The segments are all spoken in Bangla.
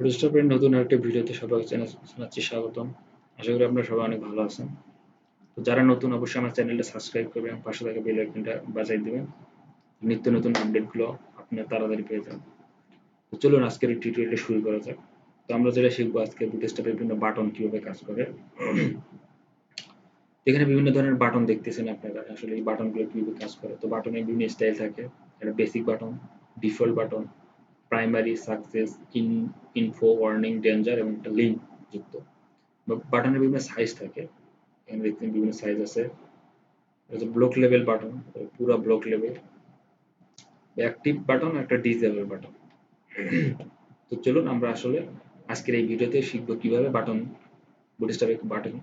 বুটস্ট্র্যাপের নতুন একটা ভিডিওতে সবাইকে জানাচ্ছি স্বাগতম। আশা করি আপনারা সবাই অনেক ভালো আছেন। তো যারা নতুন অবশ্যই আমার চ্যানেলটা সাবস্ক্রাইব করবেন, পাশে থাকা বেল আইকনটা বাজাই দিবেন। নিত্য নতুন আপডেটগুলো আপনারা তাড়াতাড়ি পেয়ে যান। তো চলুন আজকের এই টিউটোরিয়ালটা শুরু করা যাক। তো আমরা যেটা শিখবো আজকে বুটস্ট্র্যাপের বিভিন্ন বাটন কিভাবে কাজ করে। এখানে বিভিন্ন ধরনের বাটন দেখতেছেন আপনারা, আসলে এই বাটনগুলো কিভাবে কাজ করে। তো বাটনের বিভিন্ন স্টাইল থাকে, একটা basic button, default button, primary, success, info, warning, danger এবং একটা লিঙ্ক যুক্ত। বাটনের বিভিন্ন সাইজ থাকে, এখানে দেখতেন বিভিন্ন সাইজ আছে। ব্লক লেভেল বাটন, পুরো ব্লক লেভেল, অ্যাক্টিভ বাটন, একটা ডিসেবল বাটন। তো চলুন আমরা আসলে আজকের এই ভিডিওতে শিখবো কিভাবে বাটন বুটস্ট্র্যাপে বাটন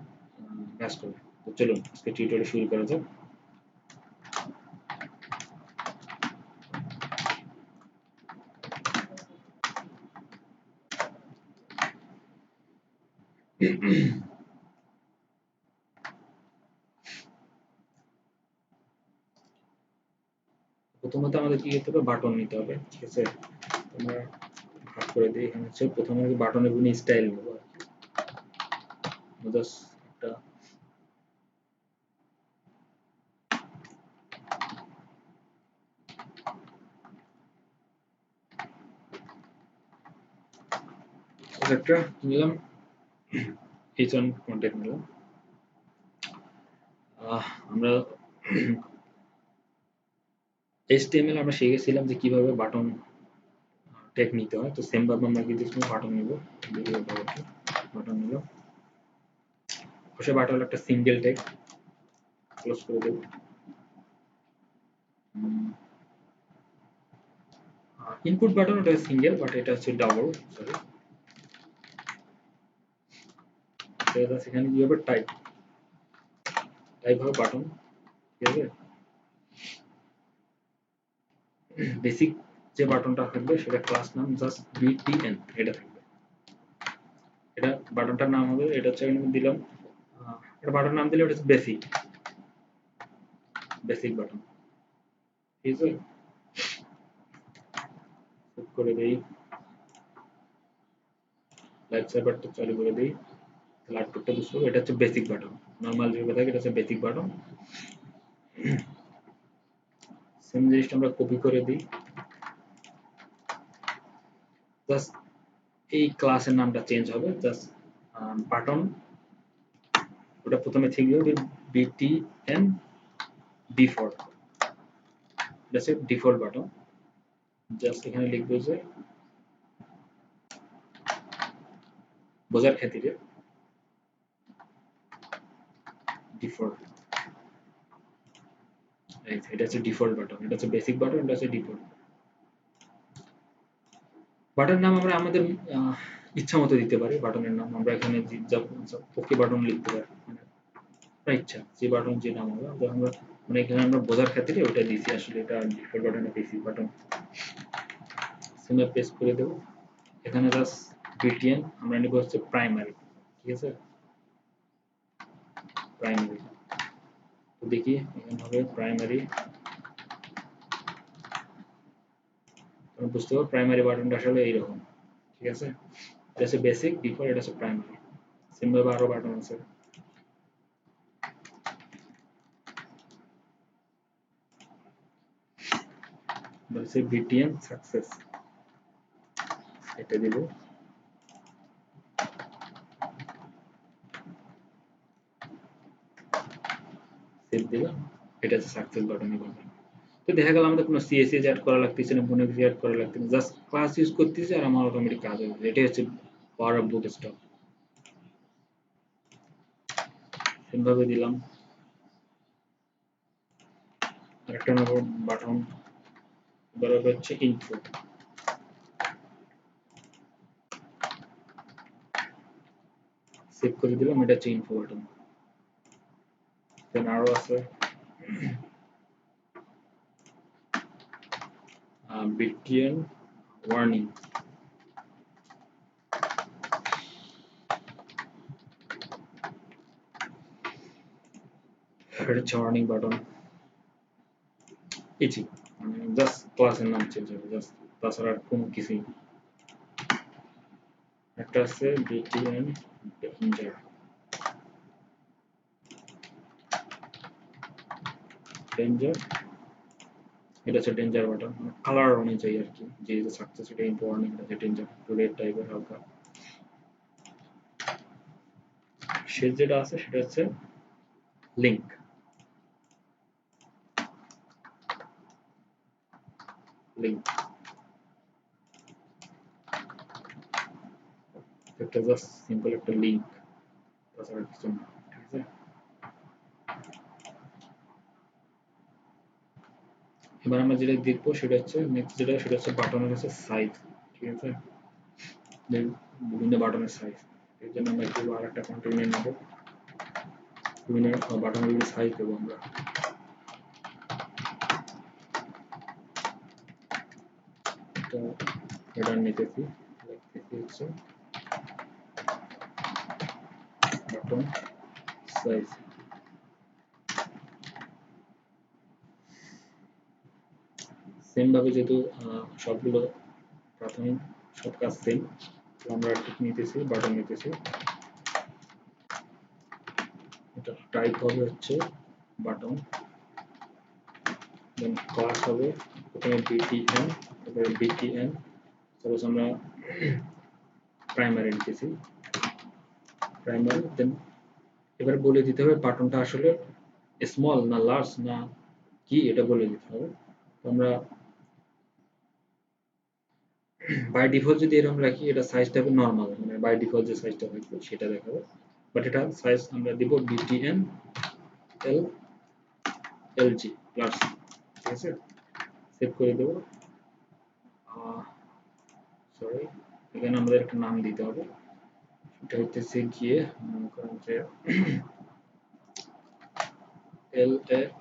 কাজ করে। তো চলুন আজকে টিউটোরিয়াল শুরু করা যাক। প্রথমত আমাদের কি করতে হবে, বাটন নিতে হবে, ঠিক আছে। আমরা ভাগ করে দিই। এখানে হচ্ছে প্রথমে বাটনের বিভিন্ন স্টাইল নেবো আর কি। জাস্ট একটা একটা নিলাম, এইচ1 কন্টেন্ট নিলাম। আমরা HTML আমরা শিখেছিলাম যে কিভাবে বাটন ট্যাগ নিতে হয়। তো সেম ভাবে আমরা কি দেখবো, বাটন নিব, বাটন নিল। অবশ্যই বাটন একটা সিঙ্গেল ট্যাগ, ক্লোজ করে দেব। ইনপুট বাটন ওটা সিঙ্গেল, বাট এটা হচ্ছে ডাবল, সরি। সেখানে কি হবে, টাইপ টাইপ হবে বাটন, ঠিক আছে। বেসিক যে বাটনটা থাকবে সেটা ক্লাস নাম জাস্ট BTN, এটা থাকবে। এটা বাটনটার নাম হবে, এটা হচ্ছে আমি দিলাম, এটা বাটন নাম দিলে ওটা হচ্ছে বেসিক, বেসিক বাটন, ঠিক আছে। সেভ করে দেই, লাইট সার্ভারটা চালু করে দেই, তাহলে আউটপুটটা বুঝতে হবে। এটা হচ্ছে বেসিক বাটন, নর্মাল যেভাবে থাকে এটা হচ্ছে বেসিক বাটন। সেম জিনিসটা আমরা কপি করে দিই, জাস্ট এই ক্লাসের নামটা চেঞ্জ হবে, জাস্ট বাটন ওটা প্রথমে ঠিক হবে BTN ডিফল্ট, এটা হচ্ছে ডিফল্ট বাটন। জাস্ট এখানে লিখবো যে বোঝার খাতিরে ডিফল্ট, এটা হচ্ছে ডিফল্ট বাটন, এটা হচ্ছে বেসিক বাটন, এটা হচ্ছে ডিফল্ট বাটন। নাম আমরা আমাদের ইচ্ছা মতো দিতে পারি বাটনের নাম। আমরা এখানে ওকে বাটন লিখতে পারি, মানে আপনার ইচ্ছা যে বাটন যে নাম হবে। আমরা মানে এখানে আমরা বোঝার খাতিরে ওটা দিয়েছি, আসলে এটা ডিফল্ট বাটন, বেসিক বাটন। সিমে পেস্ট করে দেব। এখানে জাস্ট BTN আমরা নিব হচ্ছে প্রাইমারি, ঠিক আছে, প্রাইমারি। তো দেখি এখানে হবে প্রাইমারি, বুঝতে পারবো প্রাইমারি বাটনটা আসলে এইরকম, ঠিক আছে। এটা হচ্ছে বেসিক, ডিফল্ট, এটা হচ্ছে প্রাইমারি। সেম ভাবে আরো বাটন আছে, বলছে BTN সাকসেস, এটা দিব। সেভ দিলাম, এটা হচ্ছে সাকসেস বাটনই বলবেন। তো দেখা গেল আমাদের কোনো CSS অ্যাড করা লাগতেছে না, কোনো কিছু অ্যাড করা লাগতেছে না, জাস্ট ক্লাস ইউজ করতেছি আর আমার অটোমেটিক কাজ হয়ে যাবে। এটাই হচ্ছে পাওয়ার অফ বুটস্ট্র্যাপ। সেম ভাবে দিলাম আরেকটা নম্বর বাটন, বরাবর হচ্ছে ইনফো, সেভ করে দিলাম, এটা হচ্ছে ইনফো বাটন। দেন আরো আছে BTN ওয়ার্নিং, এটা হচ্ছে ওয়ার্নিং বাটন। ইজি, জাস্ট ক্লাসের নাম চেঞ্জ হবে, জাস্ট, তাছাড়া আর কোনো কিছুই না। একটা আছে btn danger danger এটা হচ্ছে ডেঞ্জার বাটন কালার অনুযায়ী আর কি যে সাকসেস এটা ইম্পর্টেন্ট এটা হচ্ছে ডেঞ্জার রেড টাইপের হালকা শেষ যেটা আছে সেটা হচ্ছে লিংক লিংক একটা জাস্ট সিম্পল একটা লিংক তাছাড়া কিছু না ঠিক আছে এবার আমরা যেটা দেখবো সেটা হচ্ছে নেক্সট যেটা সেটা হচ্ছে বাটনের হচ্ছে সাইজ ঠিক আছে বিভিন্ন বাটনের সাইজ এর জন্য আমরা একটু আর একটা কন্টেইনার নেব বিভিন্ন বাটনের সাইজ দেবো আমরা তো এটা নিতেছি লিখতেছি হচ্ছে বাটন সাইজ সেম ভাবে যেহেতু সবগুলো প্রাথমিক সব কাজ সেম তো আমরা ঠিক নিতেছি বাটন নিতেছি এটা টাইপ হবে হচ্ছে বাটন দেন ক্লাস হবে প্রথমে btn তারপরে btn সাপোজ আমরা প্রাইমারি নিতেছি প্রাইমারি দেন এবার বলে দিতে হবে বাটনটা আসলে স্মল না লার্জ না কি এটা বলে দিতে হবে তো আমরা বাই ডিফল্ট যদি এরকম রাখি এটা সাইজটা হবে নরমাল মানে বাই ডিফল্ট যে সাইজটা থাকবে সেটা দেখাবে বাট এটা সাইজ আমরা দিব btn l lg লার্জ ঠিক আছে সেভ করে দেব সরি এখানে আমাদের একটা নাম দিতে হবে এটা হচ্ছে গিয়ে মনে করেন যে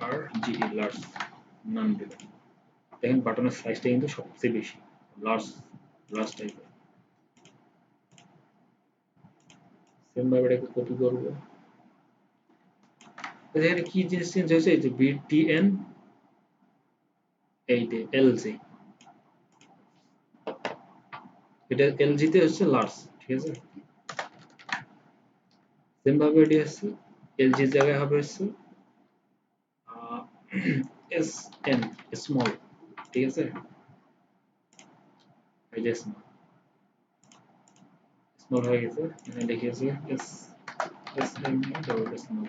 large লার্জ নাম দেবেন দেখেন বাটনের সাইজটা কিন্তু সবচেয়ে বেশি লার্জ লার্জ টাইপের সেম ভাবে এটাকে কপি করব এখানে কি জিনিস চেঞ্জ হয়েছে এই যে btn এই যে lg এটা lg তে হচ্ছে লার্জ ঠিক আছে সেম ভাবে এটি হচ্ছে lg এর জায়গায় হবে হচ্ছে sn স্মল ঠিক আছে এই যে স্মল হয়ে গেছে এখানে লিখেছে sn ডবল স্মল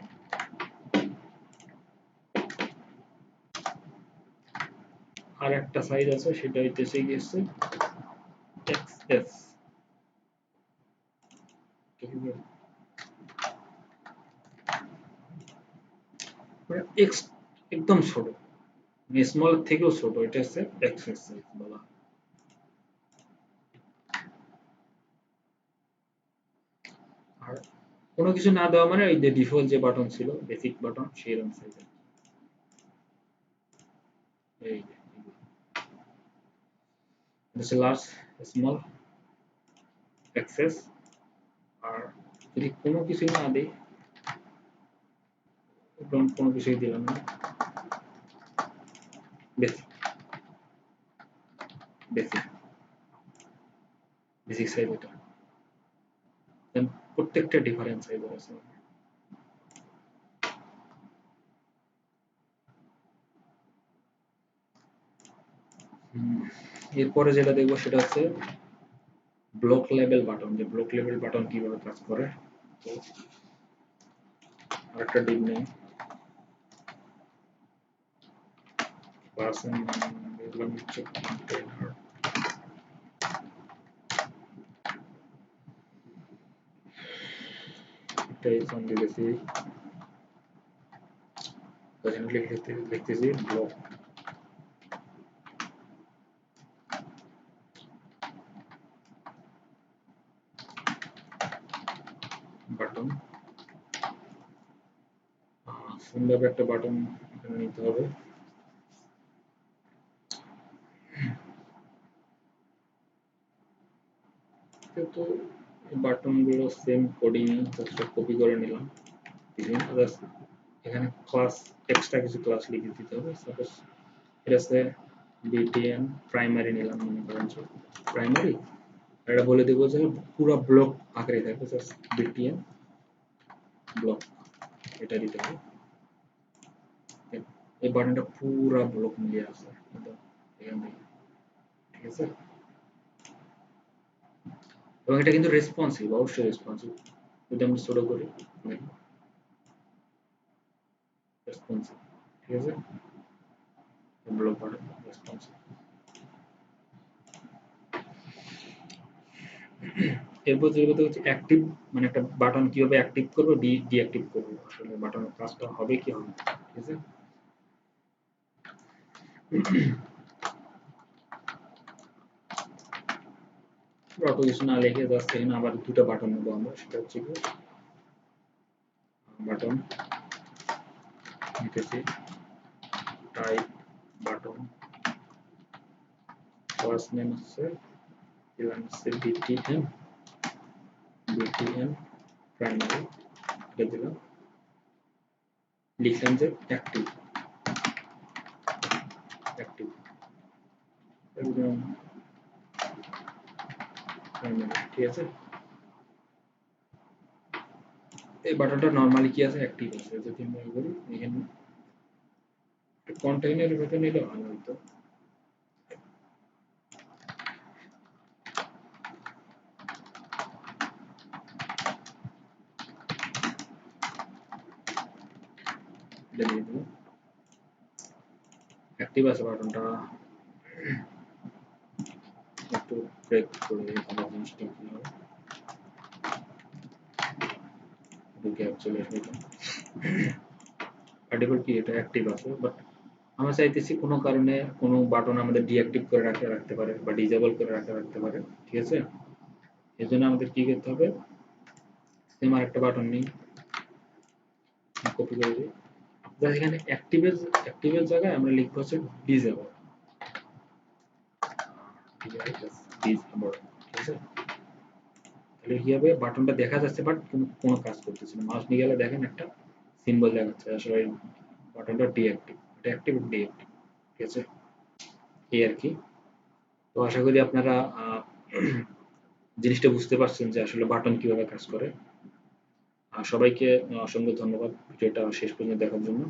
আর একটা সাইজ আছে সেটা হইতেছে গিয়েছে xs ঠিক আছে মানে x একদম ছোট স্মল থেকেও ছোট এটা হচ্ছে xs সাইজ বলা আর কোনো কিছু না দেওয়া মানে এই যে ডিফল্ট যে বাটন ছিল বেসিক বাটন সেই রকম সাইজ এই যে এটা লার্জ স্মল এক্সেস আর যদি কোনো কিছু না দেই কোনো কিছুই দিলাম না বেসিক বেসিক বেসিক সাইজ এটা দেন প্রত্যেকটা ডিফারেন্ট সাইজ আছে এরপরে যেটা দেখবো সেটা হচ্ছে ব্লক লেভেল বাটন যে ব্লক লেভেল বাটন কিভাবে কাজ করে তো আরেকটা ডিপ নেই পার্সন দেখলাম হচ্ছে কন্টেইনার এটাই সঙ্গে দিয়েছি লিখতেছি ব্লক বাটন সুন্দর একটা বাটন এখানে নিতে হবে তো বাটন গুলো সেম কোডিং কপি করে নিলাম এখানে ক্লাস এক্সট্রা কিছু ক্লাস লিখে দিতে হবে সাপোজ এটা আছে btn প্রাইমারি নিলাম মনে করেন প্রাইমারি এটা বলে দেবো যে পুরো ব্লক আকারে থাকবে, জাস্ট বিটিএম ব্লক এটা দিতে হবে। এই বাটনটা পুরো ব্লক মিলিয়ে আছে একদম এখান থেকে, ঠিক আছে। এবং এটা কিন্তু রেসপন্সিভ, অবশ্যই রেসপন্সিভ। যদি আমি ছোট করি রেসপন্সিভ, ঠিক আছে, ব্লক বাটন রেসপন্সিভ। এরপর যে কথা হচ্ছে অ্যাক্টিভ, মানে একটা বাটন কিভাবে অ্যাক্টিভ করবো ডিঅ্যাক্টিভ করবো, আসলে বাটনের কাজটা হবে কি হবে, ঠিক আছে। অত কিছু না লিখে জাস্ট এখানে আবার দুটো বাটন নেবো আমরা, সেটা হচ্ছে কি বাটন লিখেছি টাইপ বাটন, ফার্স্ট নেম হচ্ছে দিলাম হচ্ছে বিটিএম প্রাইমারি, এটা দিলাম, লিখলাম যে অ্যাক্টিভ অ্যাক্টিভ একদম প্রাইমারি, ঠিক আছে। এই বাটনটা নরমালি কি আছে, অ্যাক্টিভ আছে। যদি আমরা করি এখানে কন্টেইনারের ভেতরে নিলে ভালো হতো, এটা দিয়ে দিলাম অ্যাক্টিভ আছে বাটনটা। একটু ব্রেক করে তাহলে জিনিসটা কি হবে, গ্যাপ চলে আসবে। আর্টিকেল কি এটা অ্যাক্টিভ আছে, বাট আমরা চাইতেছি কোনো কারণে কোনো বাটন আমাদের ডিঅ্যাক্টিভ করে রাখতে পারে বা ডিসেবল করে রাখতে পারে, ঠিক আছে। এই জন্য আমাদের কি করতে হবে, সেম আরেকটা বাটন নিই, কপি করে দিই, জাস্ট এখানে অ্যাক্টিভের জায়গায় আমরা লিখবো হচ্ছে ডিসেবল, ঠিক আছে, তাহলে কি হবে, বাটনটা দেখা যাচ্ছে বাট কোনো কাজ করতেছে না। মাউস নিয়ে গেলে দেখেন একটা সিম্বল দেখাচ্ছে, আসলে বাটনটা ডিঅ্যাক্টিভ, এটা অ্যাক্টিভ ডিঅ্যাক্টিভ, ঠিক আছে, এই আর কি। তো আশা করি আপনারা জিনিসটা বুঝতে পারছেন যে আসলে বাটন কিভাবে কাজ করে। আর সবাইকে অসংখ্য ধন্যবাদ ভিডিওটা শেষ পর্যন্ত দেখার জন্য।